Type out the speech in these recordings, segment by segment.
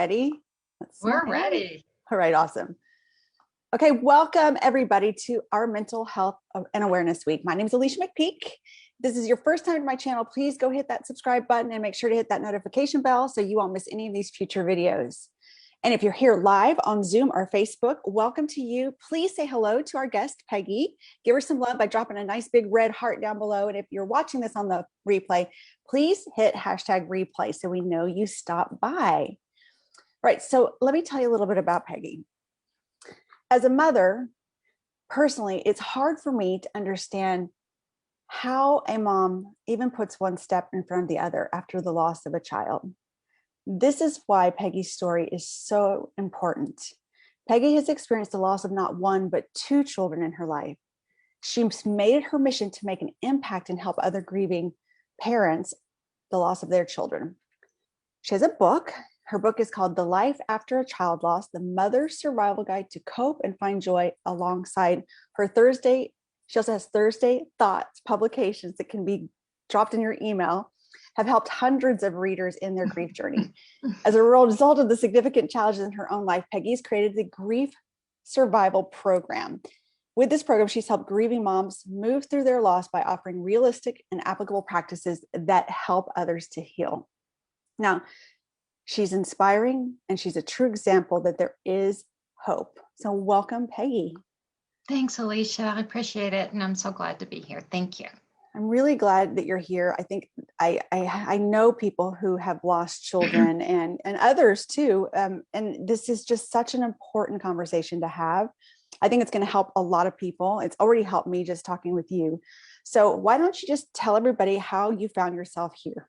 ready? We're ready. All right, awesome. Okay, welcome everybody to our Mental Health and Awareness Week. My name is Alicia McPeak. This is your first time to my channel. Please go hit that subscribe button and make sure to hit that notification bell so you won't miss any of these future videos. And if you're here live on Zoom or Facebook, welcome to you. Please say hello to our guest, Peggy. Give her some love by dropping a nice big red heart down below. And if you're watching this on the replay, please hit hashtag replay so we know you stopped by. Right, so let me tell you a little bit about Peggy. As a mother, personally, it's hard for me to understand how a mom even puts one step in front of the other after the loss of a child. This is why Peggy's story is so important. Peggy has experienced the loss of not one, but two children in her life. She's made it her mission to make an impact and help other grieving parents the loss of their children. She has a book. Her book is called The Life After a Child Loss, The Mother's Survival Guide to Cope and Find Joy, alongside her Thursday. She also has Thursday Thoughts publications that can be dropped in your email, have helped hundreds of readers in their grief journey. As a result of the significant challenges in her own life, Peggy's created the Grief Survival Program. With this program, she's helped grieving moms move through their loss by offering realistic and applicable practices that help others to heal. Now, she's inspiring and she's a true example that there is hope. So welcome, Peggy. Thanks, Alicia. I appreciate it. And I'm so glad to be here. Thank you. I'm really glad that you're here. I think I know people who have lost children and others too. And this is just such an important conversation to have. I think it's going to help a lot of people. It's already helped me just talking with you. So why don't you just tell everybody how you found yourself here?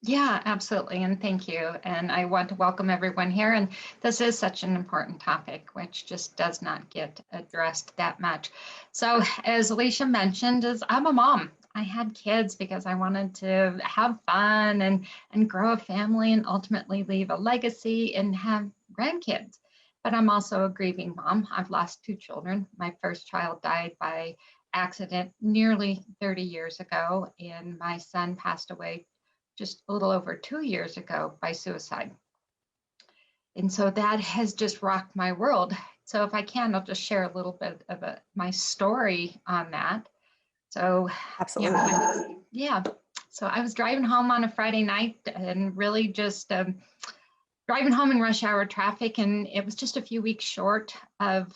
Yeah, absolutely. And thank you. And I want to welcome everyone here. And this is such an important topic, which just does not get addressed that much. So as Alicia mentioned, I'm a mom. I had kids because I wanted to have fun and grow a family and ultimately leave a legacy and have grandkids. But I'm also a grieving mom. I've lost two children. My first child died by accident nearly 30 years ago, and my son passed away just a little over 2 years ago by suicide. And so that has just rocked my world. So if I can, I'll just share a little bit of my story on that. So, absolutely. So I was driving home on a Friday night and really just driving home in rush hour traffic. And it was just a few weeks short of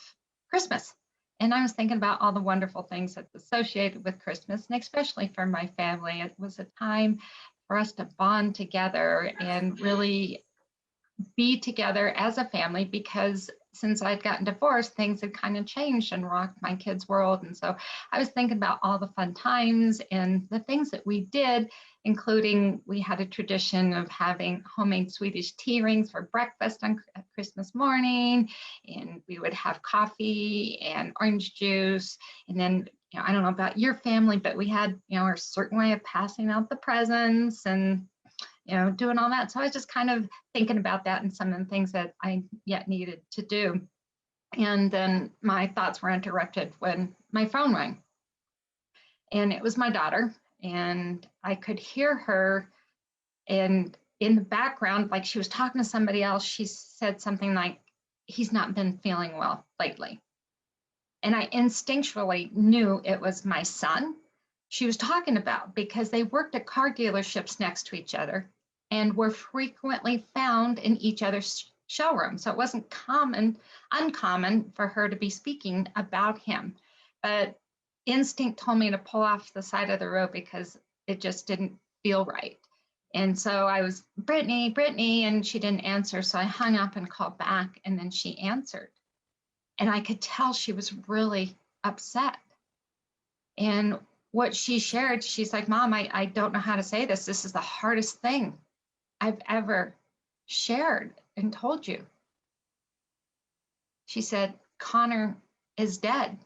Christmas. And I was thinking about all the wonderful things that's associated with Christmas, and especially for my family. It was a time for us to bond together and really be together as a family, because since I'd gotten divorced, things had kind of changed and rocked my kids' world. And so I was thinking about all the fun times and the things that we did, including we had a tradition of having homemade Swedish tea rings for breakfast on Christmas morning, and we would have coffee and orange juice. And then, I don't know about your family, but we had, a certain way of passing out the presents and, doing all that. So I was just kind of thinking about that and some of the things that I yet needed to do. And then my thoughts were interrupted when my phone rang. And it was my daughter, and I could hear her, and in the background, like she was talking to somebody else, she said something like, "He's not been feeling well lately." And I instinctually knew it was my son she was talking about, because they worked at car dealerships next to each other and were frequently found in each other's showroom. So it wasn't uncommon for her to be speaking about him. But instinct told me to pull off the side of the road because it just didn't feel right. And so I was, Brittany, and she didn't answer. So I hung up and called back, and then she answered. And I could tell she was really upset. And what she shared, she's like, "Mom, I don't know how to say this. This is the hardest thing I've ever shared and told you." She said, "Connor is dead.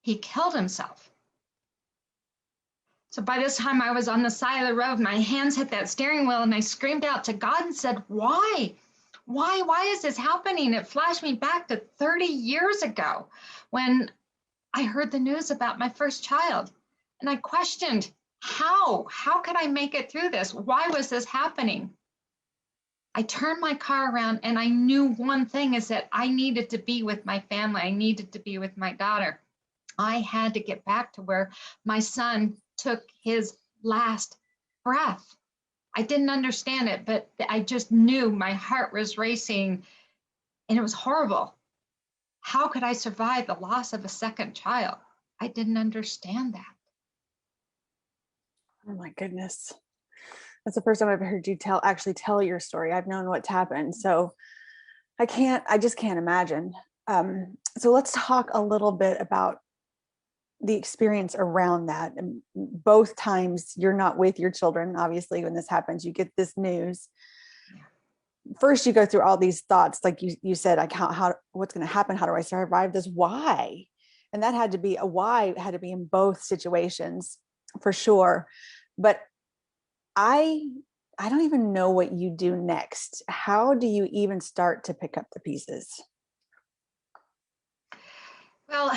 He killed himself." So by this time I was on the side of the road, my hands hit that steering wheel, and I screamed out to God and said, Why is this happening? It flashed me back to 30 years ago when I heard the news about my first child. And I questioned, how could I make it through this? Why was this happening? I turned my car around and I knew one thing is that I needed to be with my family. I needed to be with my daughter. I had to get back to where my son took his last breath. I didn't understand it, but I just knew my heart was racing and it was horrible. How could I survive the loss of a second child? I didn't understand that. Oh my goodness. That's the first time I've heard you actually tell your story. I've known what's happened. So I just can't imagine. So let's talk a little bit about the experience around that. And both times you're not with your children. Obviously, when this happens, you get this news. First, you go through all these thoughts, like you said, what's going to happen? How do I survive this? Why? And that had to be a why, had to be in both situations for sure. But I don't even know what you do next. How do you even start to pick up the pieces? Well,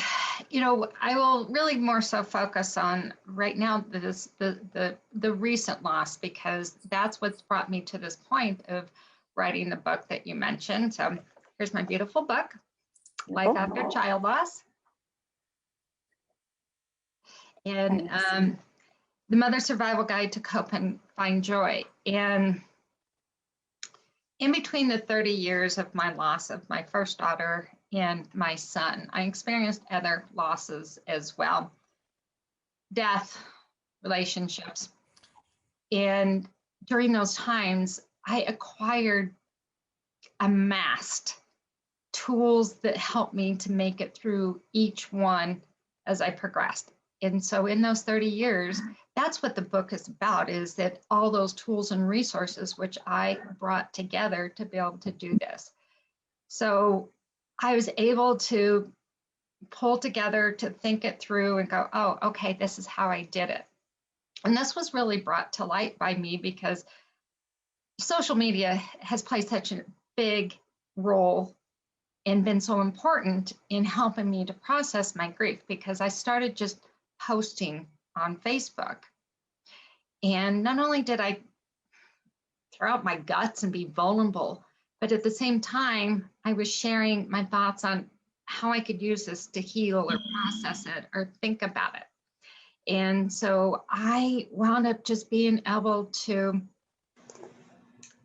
I will really more so focus on right now the recent loss, because that's what's brought me to this point of writing the book that you mentioned. So here's my beautiful book, Life After Child Loss. And the Mother's Survival Guide to Cope and Find Joy. And in between the 30 years of my loss of my first daughter and my son, I experienced other losses as well. Death, relationships. And during those times, I amassed tools that helped me to make it through each one as I progressed. And so in those 30 years, that's what the book is about, is that all those tools and resources which I brought together to be able to do this. So I was able to pull together, to think it through and go, oh, okay, this is how I did it. And this was really brought to light by me because social media has played such a big role and been so important in helping me to process my grief, because I started just posting on Facebook. And not only did I throw out my guts and be vulnerable, but at the same time, I was sharing my thoughts on how I could use this to heal or process it or think about it. And so I wound up just being able to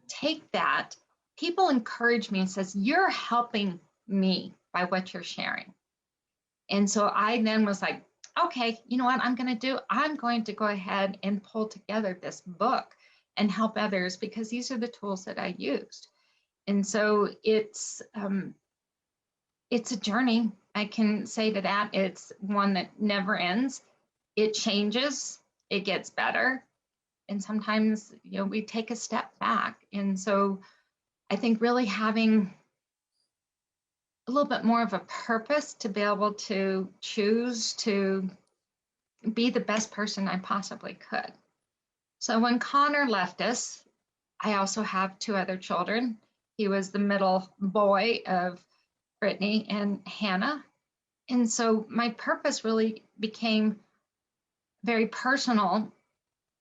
take that. People encourage me and says, you're helping me by what you're sharing. And so I then was like, okay, you know what I'm going to do? I'm going to go ahead and pull together this book and help others, because these are the tools that I used. And so it's a journey. I can say to that. It's one that never ends. It changes, it gets better. And sometimes, we take a step back. And so I think really having a little bit more of a purpose to be able to choose to be the best person I possibly could. So when Connor left us, I also have two other children. He was the middle boy of Brittany and Hannah. And so my purpose really became very personal,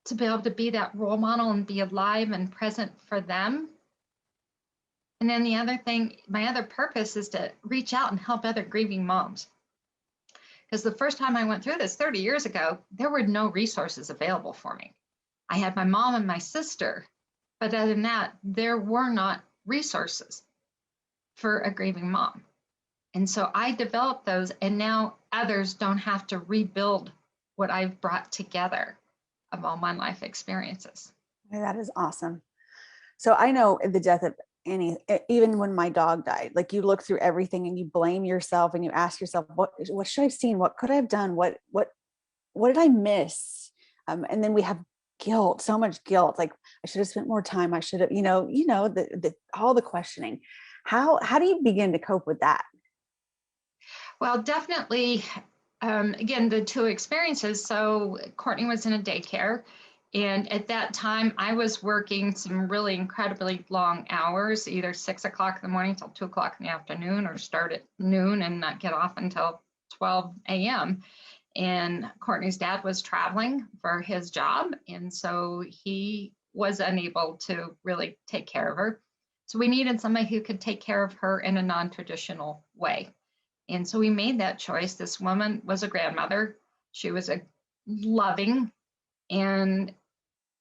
to be able to be that role model and be alive and present for them. And then the other thing, my other purpose is to reach out and help other grieving moms. Because the first time I went through this 30 years ago, there were no resources available for me. I had my mom and my sister, but other than that, there were not resources for a grieving mom. And so I developed those, and now others don't have to rebuild what I've brought together of all my life experiences. That is awesome. So I know the death of Annie, even when my dog died, like you look through everything and you blame yourself and you ask yourself, what should I have seen? What could I have done? What did I miss? And then we have guilt, so much guilt. Like I should have spent more time. I should have, all the questioning. How do you begin to cope with that? Well, definitely, again, the two experiences. So Courtney was in a daycare. And at that time, I was working some really incredibly long hours, either 6 o'clock in the morning till 2 o'clock in the afternoon, or start at noon and not get off until 12 a.m. And Courtney's dad was traveling for his job. And so he was unable to really take care of her. So we needed somebody who could take care of her in a non-traditional way. And so we made that choice. This woman was a grandmother. She was a loving. And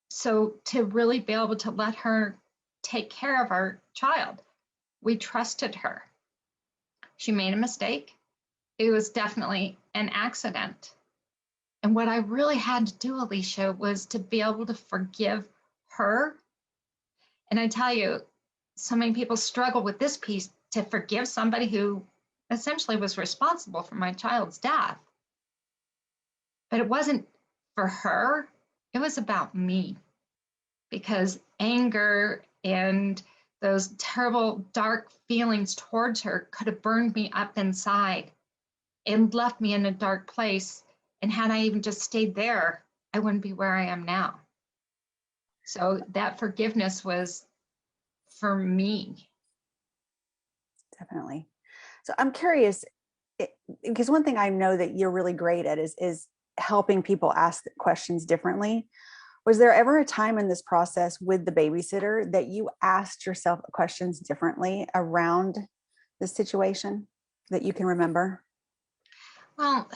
so to really be able to let her take care of our child, we trusted her. She made a mistake. It was definitely an accident. And what I really had to do, Alicia, was to be able to forgive her. And I tell you, so many people struggle with this piece, to forgive somebody who essentially was responsible for my child's death. But it wasn't for her, it was about me. Because anger and those terrible, dark feelings towards her could have burned me up inside and left me in a dark place. And had I even just stayed there, I wouldn't be where I am now. So that forgiveness was for me. Definitely. So I'm curious, because one thing I know that you're really great at is helping people ask questions differently. Was there ever a time in this process with the babysitter that you asked yourself questions differently around the situation that you can remember? Well,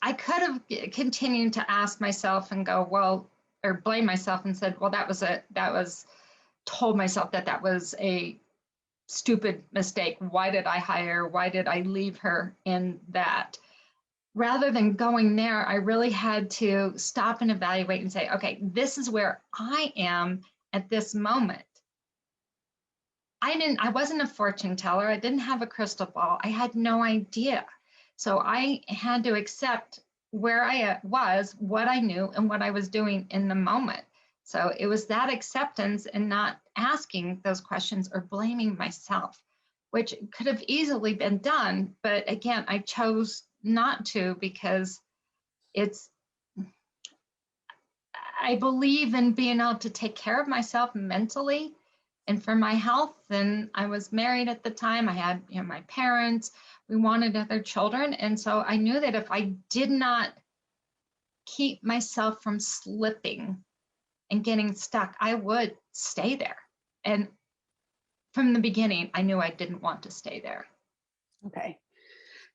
I could have continued to ask myself and go, well, or blame myself and said, well, told myself that was a stupid mistake. Why did I hire? Why did I leave her in that? Rather than going there, I really had to stop and evaluate and say, okay, this is where I am at this moment. I wasn't a fortune teller. I didn't have a crystal ball. I had no idea. So I had to accept where I was, what I knew, and what I was doing in the moment. So it was that acceptance and not asking those questions or blaming myself, which could have easily been done. But again, I chose not to because I believe in being able to take care of myself mentally and for my health. And I was married at the time. I had, my parents. We wanted other children. And so I knew that if I did not keep myself from slipping and getting stuck, I would stay there. And from the beginning, I knew I didn't want to stay there. Okay.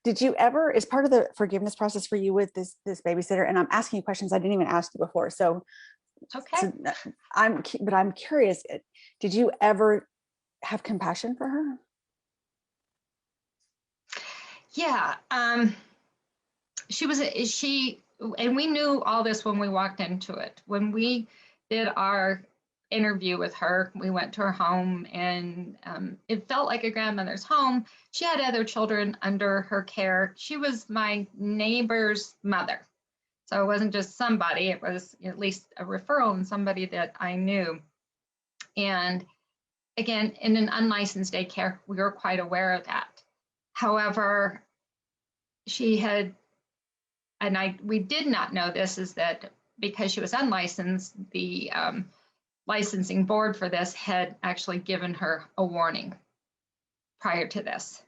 Did you ever, as part of the forgiveness process for you with this babysitter, and I'm asking you questions I didn't even ask you before. So, Okay. I'm curious, did you ever have compassion for her? Yeah. And we knew all this when we walked into it. When we did our interview with her, we went to her home, and it felt like a grandmother's home. She had other children under her care. She was my neighbor's mother. So it wasn't just somebody, it was at least a referral and somebody that I knew. And again, in an unlicensed daycare, we were quite aware of that. However, we did not know this, is that because she was unlicensed, the licensing board for this had actually given her a warning prior to this.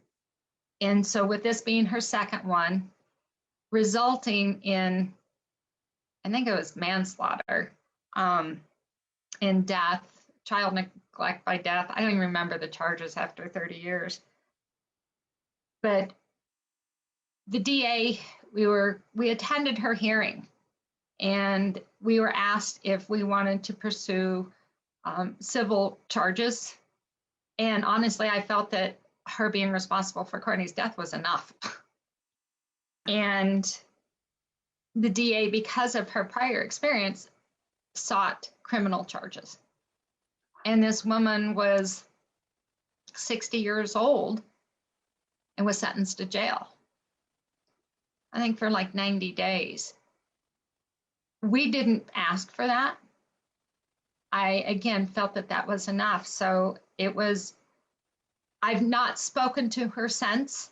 And so with this being her second one, resulting in, I think it was manslaughter, in death, child neglect by death. I don't even remember the charges after 30 years. But the DA, we attended her hearing, and we were asked if we wanted to pursue civil charges. And honestly, I felt that her being responsible for Courtney's death was enough. And the DA, because of her prior experience, sought criminal charges. And this woman was 60 years old and was sentenced to jail, I think for like 90 days. We didn't ask for that. I, again, felt that was enough. So I've not spoken to her since.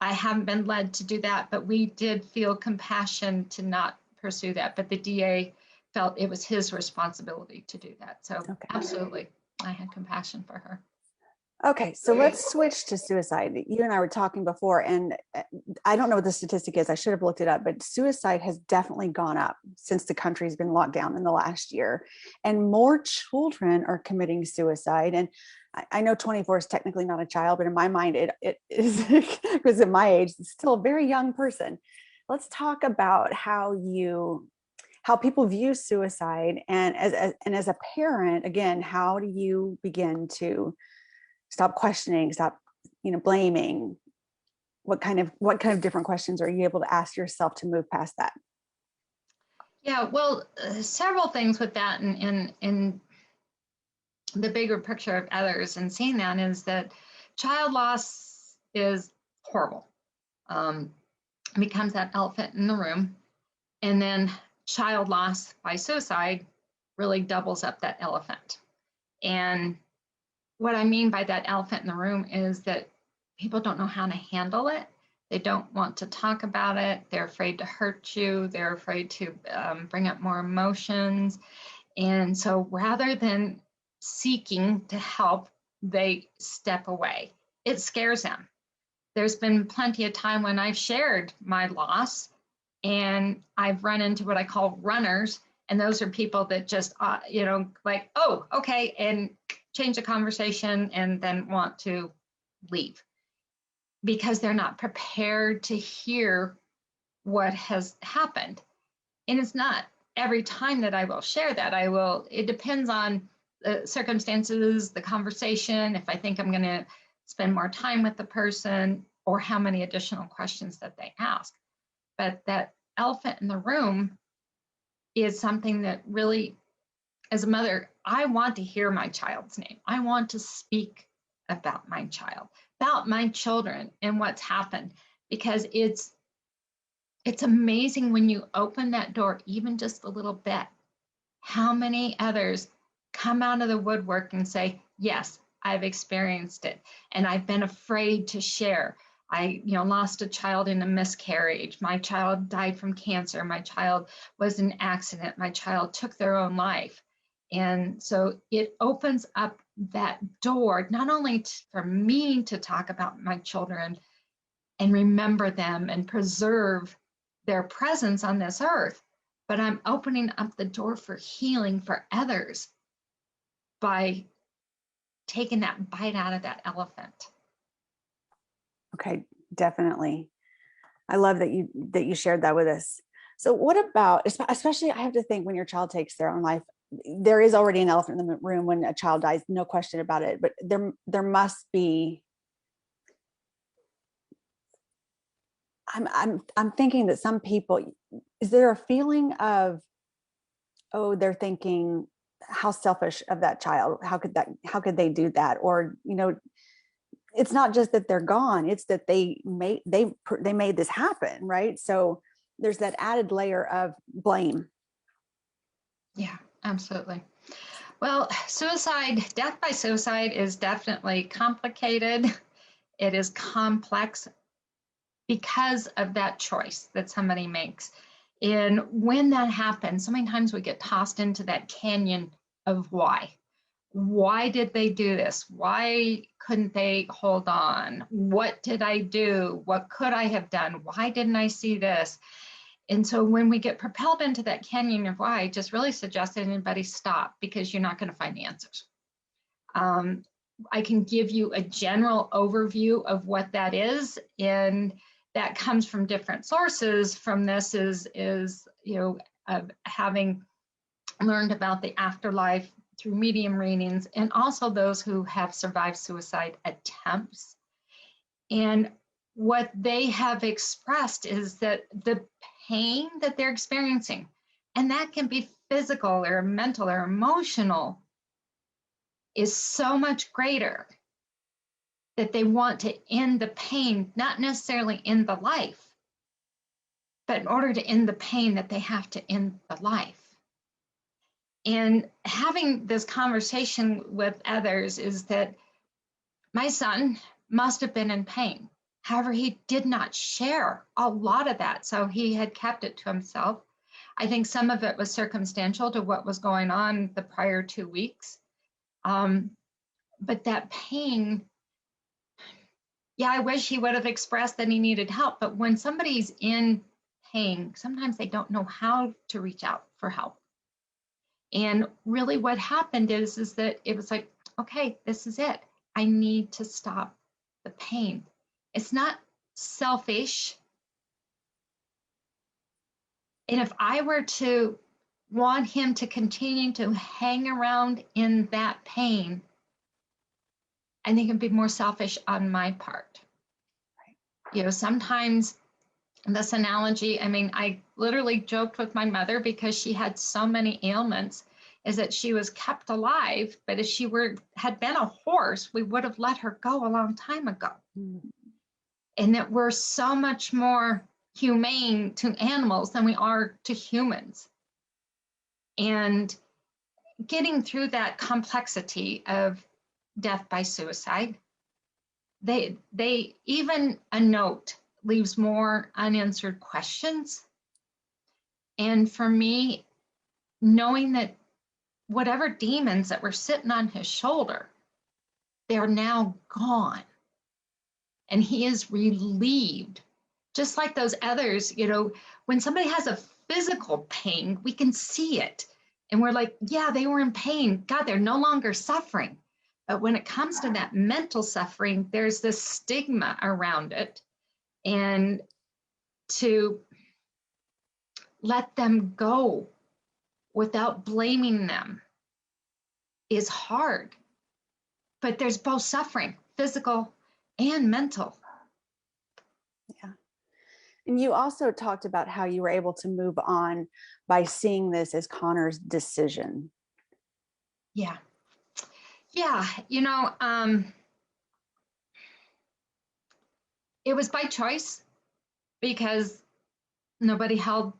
I haven't been led to do that, but we did feel compassion to not pursue that. But the DA felt it was his responsibility to do that. So okay. Absolutely, I had compassion for her. Okay, so let's switch to suicide. You and I were talking before, and I don't know what the statistic is. I should have looked it up, but suicide has definitely gone up since the country's been locked down in the last year. And more children are committing suicide. And I know 24 is technically not a child, but in my mind, it is, because at my age, it's still a very young person. Let's talk about how people view suicide, and as a parent, again, how do you begin to stop questioning, stop, blaming? What kind of different questions are you able to ask yourself to move past that? Yeah, well, several things with that, and in the bigger picture of others, and seeing that is that child loss is horrible. Becomes that elephant in the room, and then child loss by suicide really doubles up that elephant. And what I mean by that elephant in the room is that people don't know how to handle it. They don't want to talk about it. They're afraid to hurt you. They're afraid to bring up more emotions. And so rather than seeking to help, they step away. It scares them. There's been plenty of time when I've shared my loss and I've run into what I call runners. And those are people that just, like, oh, okay, and change the conversation and then want to leave because they're not prepared to hear what has happened. And it's not every time that I will share that. It depends on the circumstances, the conversation, if I think I'm going to spend more time with the person, or how many additional questions that they ask. But that elephant in the room is something that really, as a mother, I want to hear my child's name. I want to speak about my child, about my children and what's happened, because it's amazing when you open that door even just a little bit, how many others come out of the woodwork and say, yes, I've experienced it, and I've been afraid to share. I, lost a child in a miscarriage. My child died from cancer. My child was in an accident. My child took their own life. And so it opens up that door, not only for me to talk about my children and remember them and preserve their presence on this earth, but I'm opening up the door for healing for others by taking that bite out of that elephant. Okay, definitely. I love that you shared that with us. So what about, especially I have to think, when your child takes their own life, there is already an elephant in the room when a child dies, no question about it, but there must be, I'm thinking that some people, is there a feeling of, oh, they're thinking, how selfish of that child, how could they do that? Or, it's not just that they're gone, it's that they made this happen, right? So there's that added layer of blame. Yeah, absolutely. Well, death by suicide is definitely complicated. It is complex because of that choice that somebody makes. And when that happens, so many times we get tossed into that canyon of why. Why did they do this? Why couldn't they hold on? What did I do? What could I have done? Why didn't I see this? And so when we get propelled into that canyon of why, I just really suggest that anybody stop, because you're not going to find the answers. I can give you a general overview of what that is, and that comes from different sources. From this is having learned about the afterlife through medium readings, and also those who have survived suicide attempts. And what they have expressed is that the pain that they're experiencing, and that can be physical or mental or emotional, is so much greater that they want to end the pain, not necessarily end the life, but in order to end the pain, that they have to end the life. And having this conversation with others is that my son must have been in pain. However, he did not share a lot of that, so he had kept it to himself. I think some of it was circumstantial to what was going on the prior 2 weeks. But that pain yeah, I wish he would have expressed that he needed help. But when somebody's in pain, sometimes they don't know how to reach out for help. And really what happened is that it was like, okay, this is it. I need to stop the pain. It's not selfish. And if I were to want him to continue to hang around in that pain, I think it'd be more selfish on my part. You know, sometimes this analogy, I mean, I literally joked with my mother because she had so many ailments, is that she was kept alive, but if she had been a horse, we would have let her go a long time ago. And that we're so much more humane to animals than we are to humans. And getting through that complexity of death by suicide, they even a note leaves more unanswered questions. And for me, knowing that whatever demons that were sitting on his shoulder, they're now gone. And he is relieved. Just like those others, you know, when somebody has a physical pain, we can see it. And we're like, yeah, they were in pain. God, they're no longer suffering. But when it comes to that mental suffering, there's this stigma around it. And to let them go without blaming them is hard. But there's both suffering, physical and mental. Yeah. And you also talked about how you were able to move on by seeing this as Connor's decision. Yeah. Yeah. You know, it was by choice because nobody held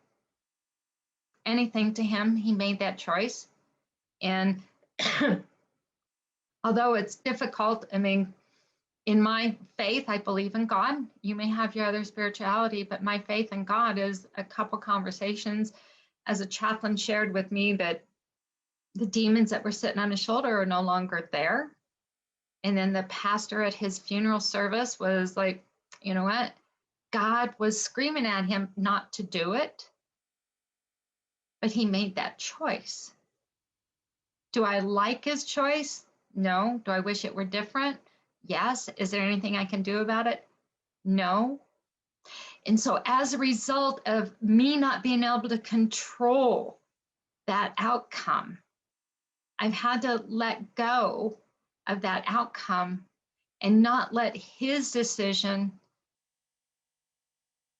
anything to him. He made that choice. And although it's difficult, I mean, in my faith, I believe in God. You may have your other spirituality, but my faith in God is a couple conversations as a chaplain shared with me that the demons that were sitting on his shoulder are no longer there. And then the pastor at his funeral service was like, you know what? God was screaming at him not to do it, but he made that choice. Do I like his choice? No. Do I wish it were different? Yes. Is there anything I can do about it? No. And so as a result of me not being able to control that outcome, I've had to let go of that outcome and not let his decision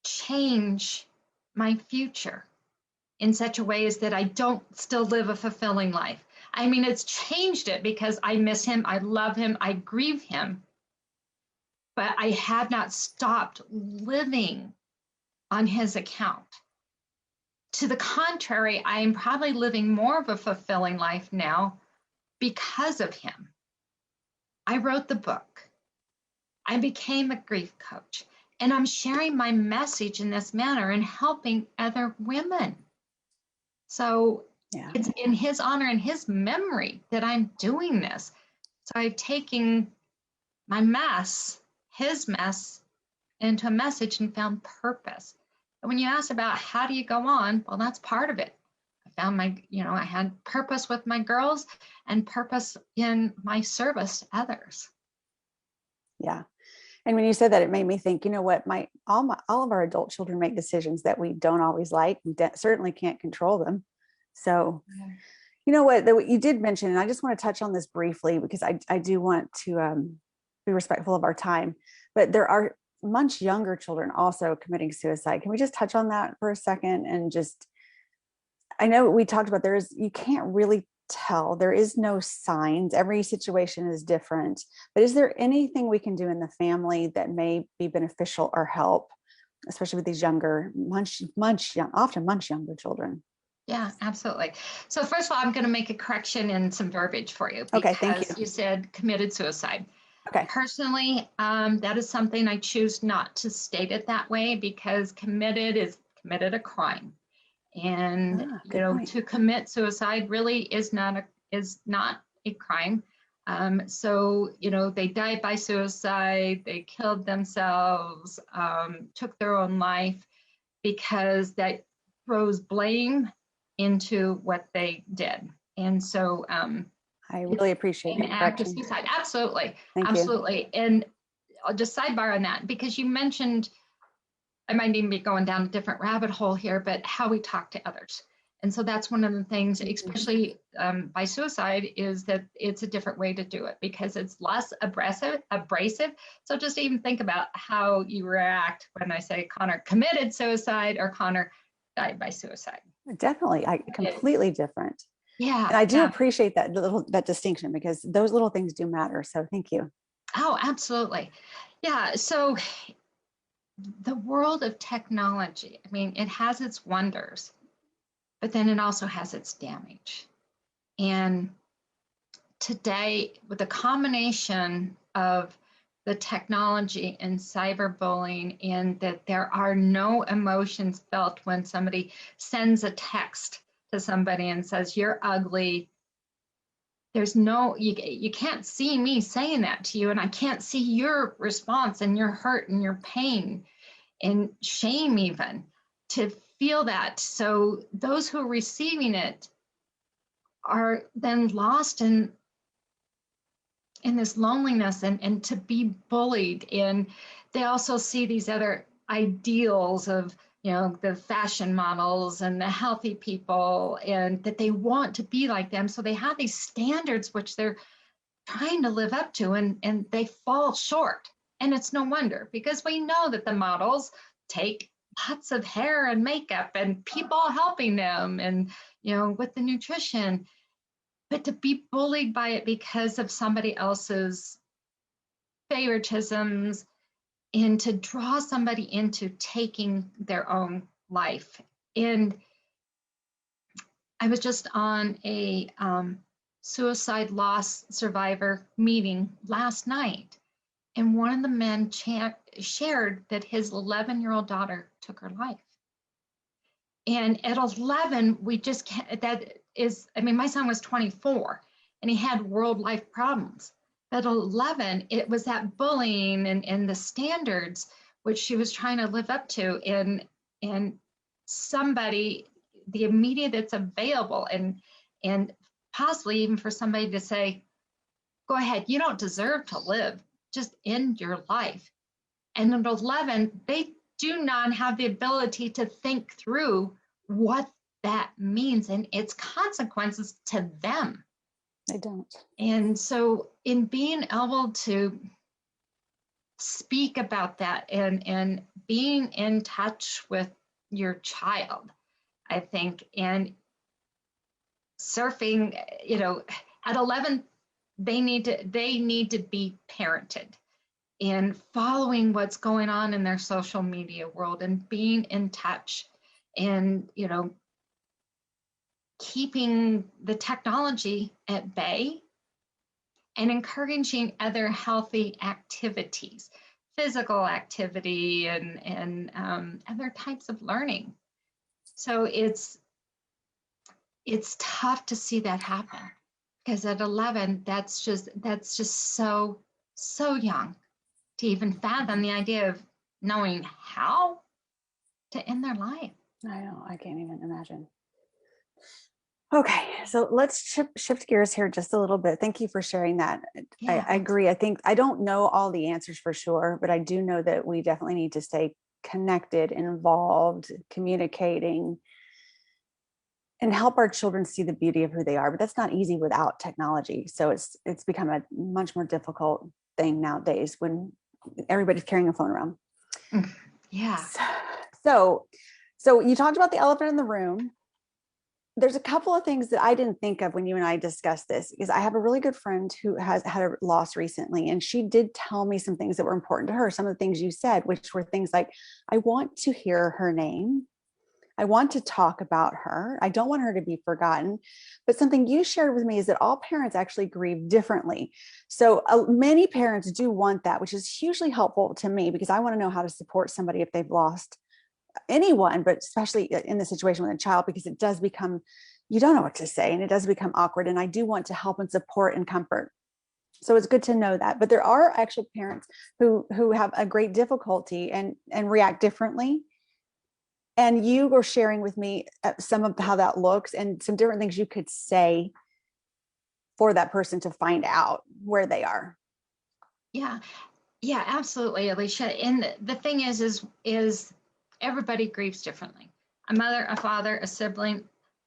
change my future in such a way as that I don't still live a fulfilling life. I mean, it's changed it because I miss him, I love him, I grieve him, but I have not stopped living on his account. To the contrary, I am probably living more of a fulfilling life now because of him. I wrote the book. I became a grief coach, and I'm sharing my message in this manner and helping other women. So yeah, it's in his honor and his memory that I'm doing this. So I've taken my mess, his mess, into a message and found purpose. And when you ask about how do you go on, well, that's part of it. I found I had purpose with my girls and purpose in my service to others. Yeah. And when you said that, it made me think, you know what, all of our adult children make decisions that we don't always like, and certainly can't control them. So, yeah. You know what you did mention, and I just want to touch on this briefly because I do want to be respectful of our time, but there are much younger children also committing suicide. Can we just touch on that for a second? And I know we talked about you can't really tell, there is no signs, every situation is different, but is there anything we can do in the family that may be beneficial or help, especially with these younger, often much younger children? Yeah, absolutely. So first of all, I'm going to make a correction in some verbiage for you. Okay, thank you. You said committed suicide. Okay. Personally, that is something I choose not to state it that way because committed a crime. And to commit suicide really is not a crime. So, they died by suicide, they killed themselves, took their own life, because that throws blame into what they did. And so I really appreciate an the act of correction. suicide. Absolutely. Thank you. Absolutely. And I'll just sidebar on that, because you mentioned, I might even be going down a different rabbit hole here, but how we talk to others. And so that's one of the things, especially by suicide, is that it's a different way to do it because it's less abrasive. So just even think about how you react when I say Connor committed suicide or Connor died by suicide. Definitely. Completely different. Yeah. And I do appreciate that distinction, because those little things do matter. So thank you. Oh, absolutely. Yeah. So the world of technology, I mean, it has its wonders, but then it also has its damage. And today, with the combination of the technology and cyberbullying, and that there are no emotions felt when somebody sends a text to somebody and says, "You're ugly." There's no, you can't see me saying that to you, and I can't see your response and your hurt and your pain and shame even to feel that. So those who are receiving it are then lost in this loneliness and to be bullied. And they also see these other ideals of, the fashion models and the healthy people, and that they want to be like them. So they have these standards which they're trying to live up to, and they fall short. And it's no wonder, because we know that the models take lots of hair and makeup and people helping them, and with the nutrition, but to be bullied by it because of somebody else's favoritisms, and to draw somebody into taking their own life. And I was just on a suicide loss survivor meeting last night, and one of the men shared that his 11-year-old daughter took her life. And at 11, we just can't, my son was 24 and he had world life problems. At 11, it was that bullying and the standards which she was trying to live up to, and somebody, the media that's available, and possibly even for somebody to say, "Go ahead, you don't deserve to live, just end your life." And at 11, they do not have the ability to think through what that means and its consequences to them. They don't. And so in being able to speak about that and being in touch with your child, I think, and surfing, at 11, they need to be parented, and following what's going on in their social media world, and being in touch, and keeping the technology at bay, and encouraging other healthy activities, physical activity, and other types of learning. So it's tough to see that happen, because at 11, that's just so young to even fathom the idea of knowing how to end their life. I know, I can't even imagine. Okay, so let's shift gears here just a little bit. Thank you for sharing that. Yeah. I agree. I think I don't know all the answers for sure, but I do know that we definitely need to stay connected, involved, communicating, and help our children see the beauty of who they are. But that's not easy without technology. So it's become a much more difficult thing nowadays when everybody's carrying a phone around. Yeah. So you talked about the elephant in the room. There's a couple of things that I didn't think of when you and I discussed this, because I have a really good friend who has had a loss recently, and she did tell me some things that were important to her. Some of the things you said, which were things like, I want to hear her name. I want to talk about her. I don't want her to be forgotten. But something you shared with me is that all parents actually grieve differently. So many parents do want that, which is hugely helpful to me, because I want to know how to support somebody if they've lost anyone, but especially in the situation with a child, because it does become, you don't know what to say, and it does become awkward. And I do want to help and support and comfort. So it's good to know that. But there are actual parents who have a great difficulty and react differently. And you were sharing with me some of how that looks and some different things you could say for that person to find out where they are. Yeah, yeah, absolutely, Alicia. And the thing is everybody grieves differently. A mother, a father, a sibling,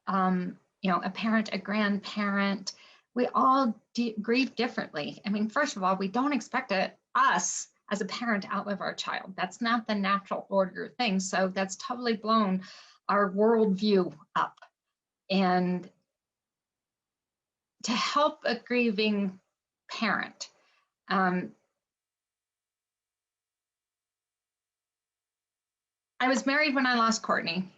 a parent, a grandparent. We all grieve differently. I mean, first of all, we don't expect us as a parent to outlive our child. That's not the natural order of things. So that's totally blown our worldview up. And to help a grieving parent, I was married when I lost Courtney,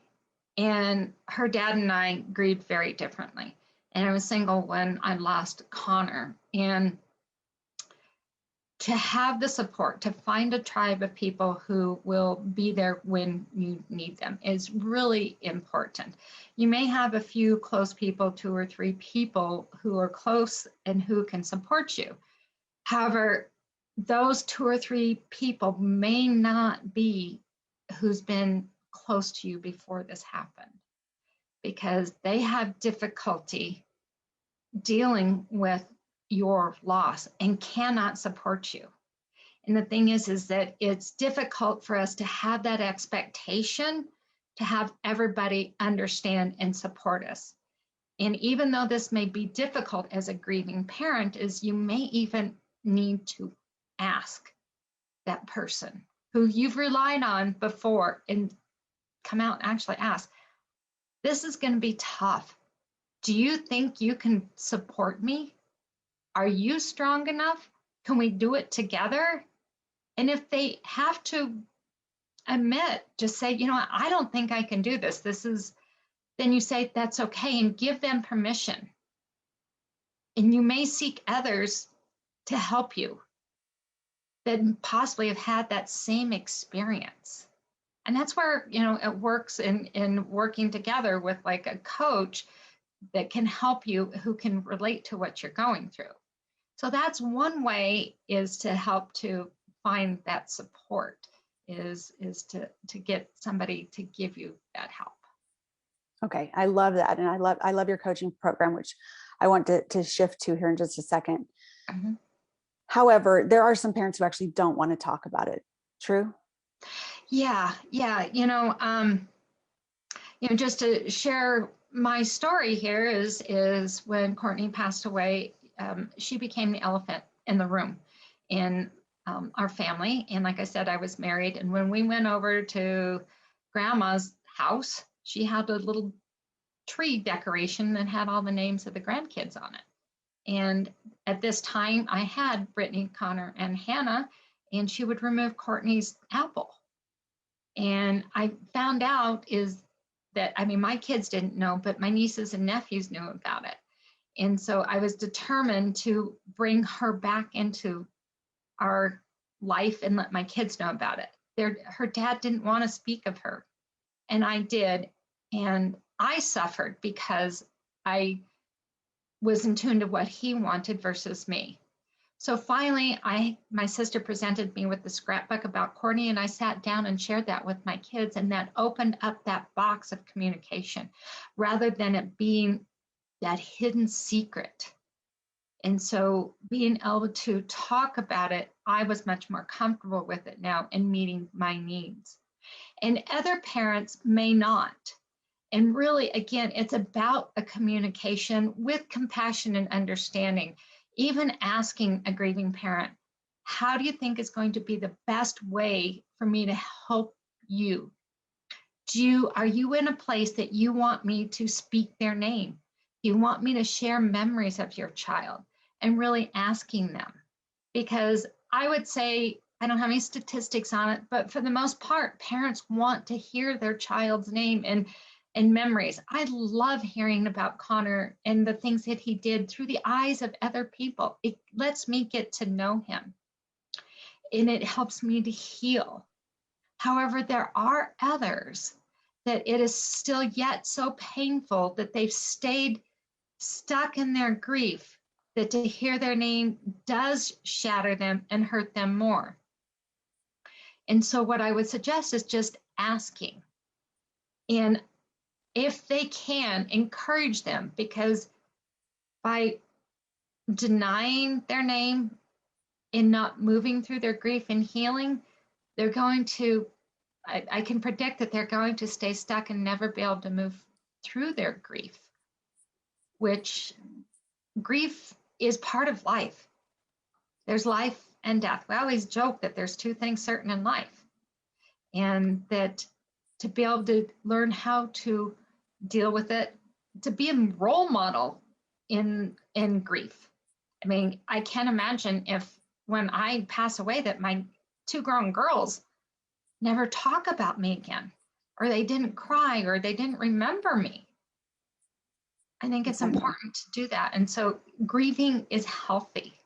and her dad and I grieved very differently. And I was single when I lost Connor. And to have the support, to find a tribe of people who will be there when you need them is really important. You may have a few close people, 2 or 3 people who are close and who can support you. However, those 2 or 3 people may not be who's been close to you before this happened, because they have difficulty dealing with your loss and cannot support you. And the thing is that it's difficult for us to have that expectation to have everybody understand and support us. And even though this may be difficult as a grieving parent, is you may even need to ask that person who you've relied on before and come out and actually ask, this is going to be tough. Do you think you can support me? Are you strong enough? Can we do it together? And if they have to admit, just say, I don't think I can do this. Then you say, that's okay, and give them permission. And you may seek others to help you that possibly have had that same experience. And that's where, it works in working together with like a coach that can help you, who can relate to what you're going through. So that's one way, is to help to find that support, is to get somebody to give you that help. Okay, I love that. And I love your coaching program, which I want to shift to here in just a second. Mm-hmm. However, there are some parents who actually don't want to talk about it. True? Yeah. Just to share my story here is when Courtney passed away, she became the elephant in the room in our family. And like I said, I was married. And when we went over to Grandma's house, she had a little tree decoration that had all the names of the grandkids on it. And at this time, I had Brittany, Connor, and Hannah, and she would remove Courtney's apple. And I found out that, my kids didn't know, but my nieces and nephews knew about it. And so I was determined to bring her back into our life and let my kids know about it. Her dad didn't want to speak of her, and I did. And I suffered because I was in tune to what he wanted versus me. So finally, my sister presented me with the scrapbook about Courtney, and I sat down and shared that with my kids, and that opened up that box of communication rather than it being that hidden secret. And so being able to talk about it, I was much more comfortable with it now and meeting my needs. And other parents may not. And really, again, it's about a communication with compassion and understanding. Even asking a grieving parent, how do you think is going to be the best way for me to help you? Are you in a place that you want me to speak their name? Do you want me to share memories of your child? And really asking them. Because I would say, I don't have any statistics on it, but for the most part, parents want to hear their child's name and memories. I love hearing about Connor and the things that he did through the eyes of other people. It lets me get to know him, and it helps me to heal. However, there are others that it is still yet so painful that they've stayed stuck in their grief that to hear their name does shatter them and hurt them more. And so what I would suggest is just asking. And if they can, encourage them, because by denying their name and not moving through their grief and healing, they're going to, I can predict that they're going to stay stuck and never be able to move through their grief, which grief is part of life. There's life and death. We always joke that there's two things certain in life, and that to be able to learn how to deal with it, to be a role model in grief. I mean, I can't imagine if when I pass away that my two grown girls never talk about me again, or they didn't cry, or they didn't remember me. I think it's important to do that. And so grieving is healthy.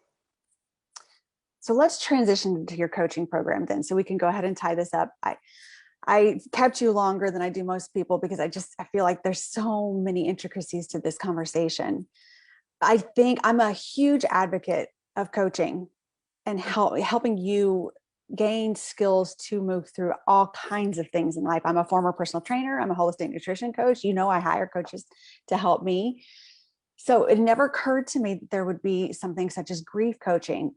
So let's transition to your coaching program then, so we can go ahead and tie this up. I kept you longer than I do most people because I feel like there's so many intricacies to this conversation. I think I'm a huge advocate of coaching and helping you gain skills to move through all kinds of things in life. I'm a former personal trainer. I'm a holistic nutrition coach. I hire coaches to help me. So it never occurred to me that there would be something such as grief coaching.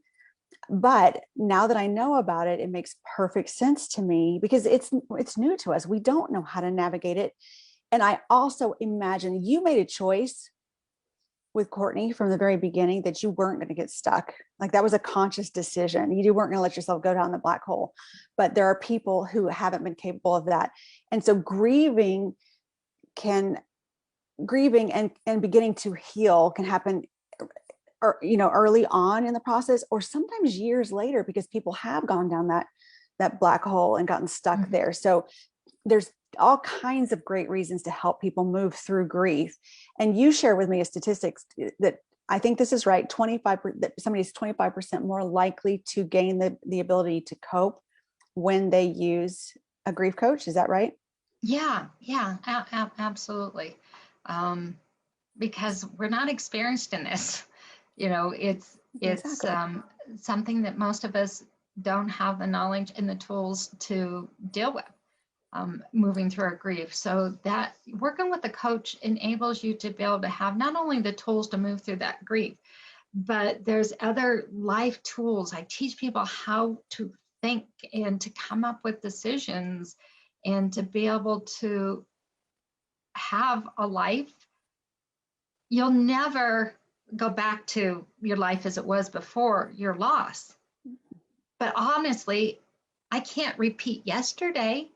But now that I know about it, it makes perfect sense to me because it's new to us. We don't know how to navigate it. And I also imagine you made a choice with Courtney from the very beginning that you weren't going to get stuck. Like that was a conscious decision. You weren't going to let yourself go down the black hole. But there are people who haven't been capable of that. And so grieving and beginning to heal can happen early on in the process, or sometimes years later, because people have gone down that black hole and gotten stuck there. So there's all kinds of great reasons to help people move through grief. And you share with me a statistics that I think this is right. That somebody's 25% more likely to gain the ability to cope when they use a grief coach. Is that right? Yeah, absolutely. Because we're not experienced in this. It's Exactly. something that most of us don't have the knowledge and the tools to deal with, moving through our grief. So that working with a coach enables you to be able to have not only the tools to move through that grief, but there's other life tools. I teach people how to think and to come up with decisions and to be able to have a life. You'll never go back to your life as it was before your loss. But honestly, I can't repeat yesterday.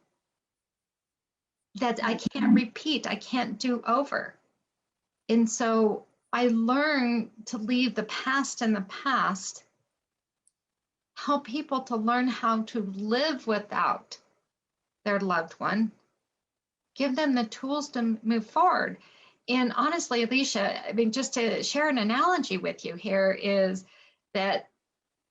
That I can't repeat, I can't do over. And so I learn to leave the past in the past, help people to learn how to live without their loved one, give them the tools to move forward. And honestly, Alicia, I mean, just to share an analogy with you here is that,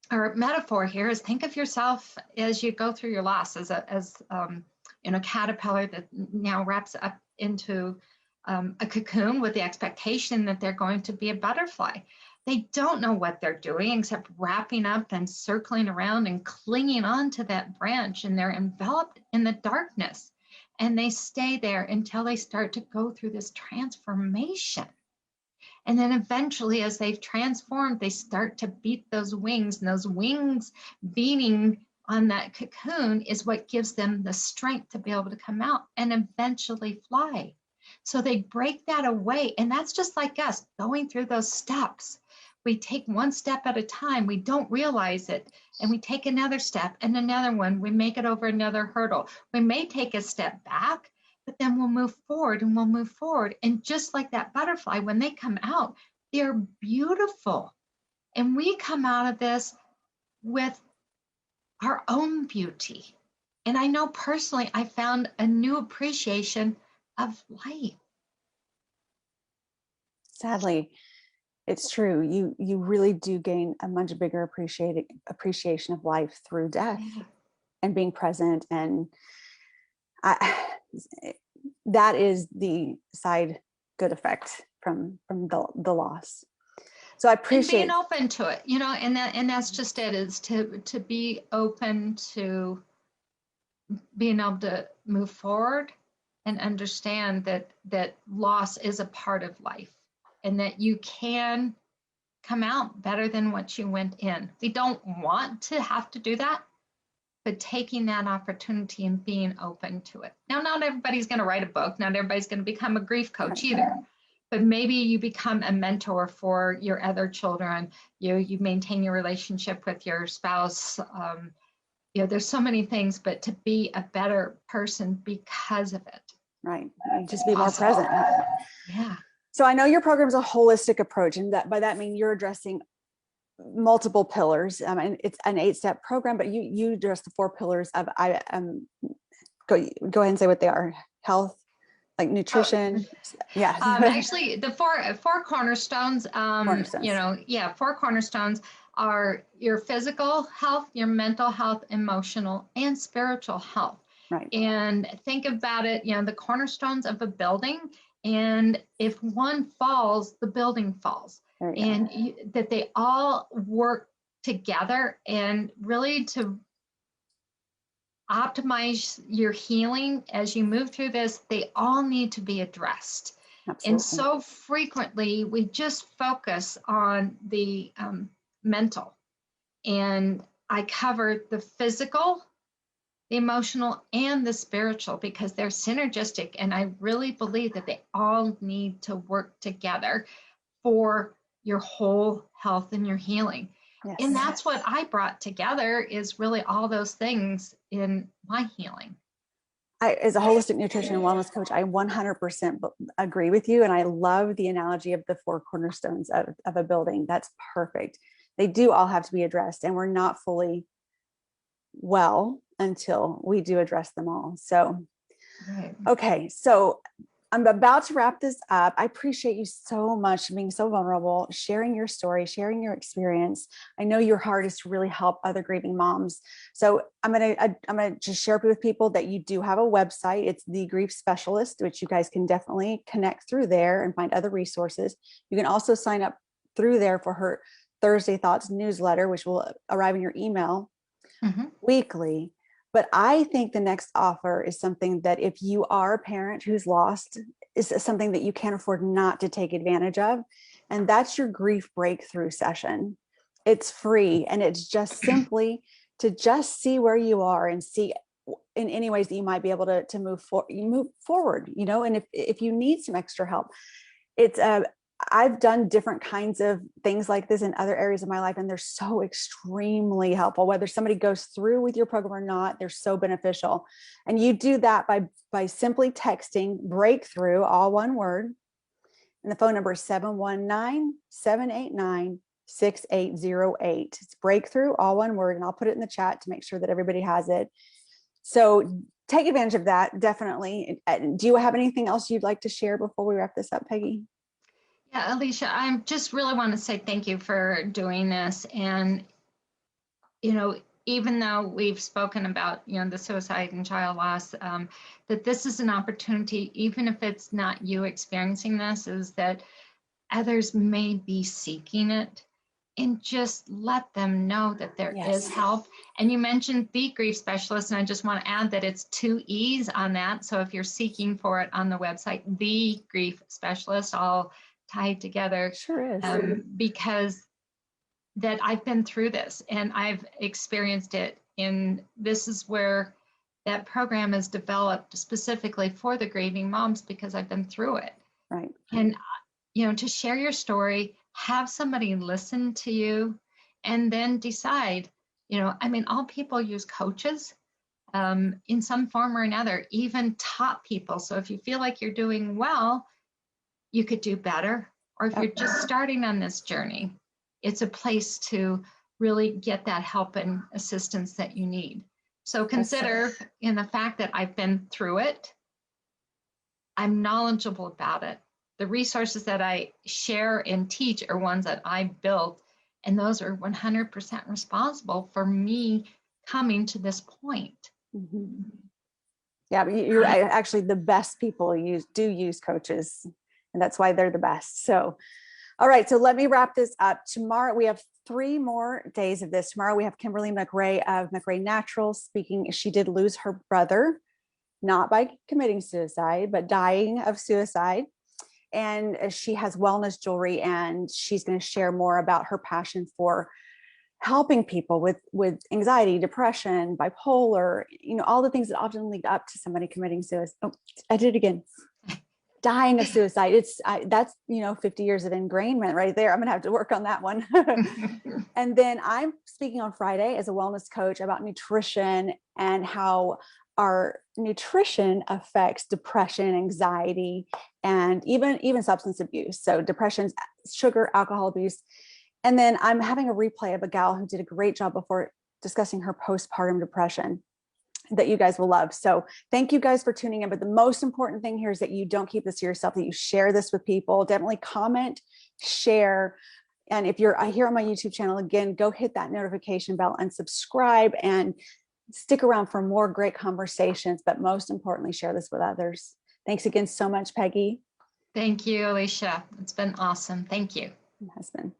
or metaphor here is, think of yourself as you go through your loss as a caterpillar that now wraps up into a cocoon with the expectation that they're going to be a butterfly. They don't know what they're doing except wrapping up and circling around and clinging on to that branch, and they're enveloped in the darkness. And they stay there until they start to go through this transformation. And then eventually, as they've transformed, they start to beat those wings, and those wings beating on that cocoon is what gives them the strength to be able to come out and eventually fly. So they break that away. And that's just like us going through those steps. We take one step at a time, we don't realize it, and we take another step and another one. We make it over another hurdle. We may take a step back, but then we'll move forward and we'll move forward. And just like that butterfly, when they come out, they're beautiful. And we come out of this with our own beauty. And I know personally, I found a new appreciation of life. Sadly, it's true. You really do gain a much bigger appreciation of life through death and being present. And that is the side good effect from the loss. So I And appreciate being open to it, and that's just it, is to be open to being able to move forward and understand that loss is a part of life, and that you can come out better than what you went in. We don't want to have to do that, but taking that opportunity and being open to it. Now, not everybody's going to write a book. Not everybody's going to become a grief coach either. But maybe you become a mentor for your other children. You maintain your relationship with your spouse. There's so many things, but to be a better person because of it. Right. Just be more present. Yeah. So I know your program is a holistic approach, and that by that I mean you're addressing multiple pillars. And it's an 8-step program, but you address the 4 pillars of go ahead and say what they are. Health, like nutrition. Yeah. Actually, the four cornerstones, Cornerstones. 4 cornerstones are your physical health, your mental health, emotional, and spiritual health. Right. And think about it, the cornerstones of a building. And if one falls, the building falls. And that they all work together, and really to optimize your healing as you move through this, they all need to be addressed. Absolutely. And so frequently we just focus on the mental, and I cover the physical, the emotional, and the spiritual, because they're synergistic, and I really believe that they all need to work together for your whole health and your healing. Yes. And that's what I brought together, is really all those things in my healing. As a holistic nutrition and wellness coach, I 100% agree with you. And I love the analogy of the 4 cornerstones of a building. That's perfect. They do all have to be addressed, and we're not fully well until we do address them all. So, right. Okay. So I'm about to wrap this up. I appreciate you so much being so vulnerable, sharing your story, sharing your experience. I know your heart is to really help other grieving moms. So I'm gonna just share with people that you do have a website. It's The Grief Specialist, which you guys can definitely connect through there and find other resources. You can also sign up through there for her Thursday Thoughts newsletter, which will arrive in your email weekly. But I think the next offer is something that if you are a parent who's lost, is something that you can't afford not to take advantage of. And that's your grief breakthrough session. It's free, and it's just simply to just see where you are and see in any ways that you might be able to move forward, and if you need some extra help, it's I've done different kinds of things like this in other areas of my life, and they're so extremely helpful. Whether somebody goes through with your program or not, they're so beneficial. And you do that by simply texting breakthrough, all one word. And the phone number is 719-789-6808. It's breakthrough, all one word. And I'll put it in the chat to make sure that everybody has it. So take advantage of that, definitely. Do you have anything else you'd like to share before we wrap this up, Peggy? Yeah, Alicia, I just really want to say thank you for doing this. And, even though we've spoken about, the suicide and child loss, that this is an opportunity, even if it's not you experiencing this, is that others may be seeking it, and just let them know that there is help. And you mentioned The Grief Specialist, and I just want to add that it's 2 E's on that. So if you're seeking for it on the website, The Grief Specialist, all tied together. Sure is. Because that I've been through this, and I've experienced it, and this is where that program is developed specifically for the grieving moms, because I've been through it. Right. And to share your story, have somebody listen to you, and then decide, all people use coaches in some form or another, even top people. So if you feel like you're doing well, you could do better. Or if you're just starting on this journey, it's a place to really get that help and assistance that you need. So consider in the fact that I've been through it, I'm knowledgeable about it. The resources that I share and teach are ones that I built, and those are 100% responsible for me coming to this point. Mm-hmm. Yeah, but you're actually the best people do use coaches, and that's why they're the best. So, All right, so let me wrap this up. Tomorrow, we have 3 more days of this. Tomorrow, we have Kimberly McRae of McRae Naturals speaking. She did lose her brother, not by committing suicide, but dying of suicide. And she has wellness jewelry, and she's going to share more about her passion for helping people with anxiety, depression, bipolar, all the things that often lead up to somebody committing suicide. Oh, I did it again. Dying of suicide. That's 50 years of ingrainment right there. I'm gonna have to work on that one. And then I'm speaking on Friday as a wellness coach about nutrition and how our nutrition affects depression, anxiety, and even substance abuse. So depression, sugar, alcohol abuse. And then I'm having a replay of a gal who did a great job before discussing her postpartum depression that you guys will love. So thank you guys for tuning in. But the most important thing here is that you don't keep this to yourself, that you share this with people. Definitely comment, share. And if you're here on my YouTube channel, again, go hit that notification bell and subscribe and stick around for more great conversations. But most importantly, share this with others. Thanks again so much, Peggy. Thank you, Alicia. It's been awesome. Thank you. My husband.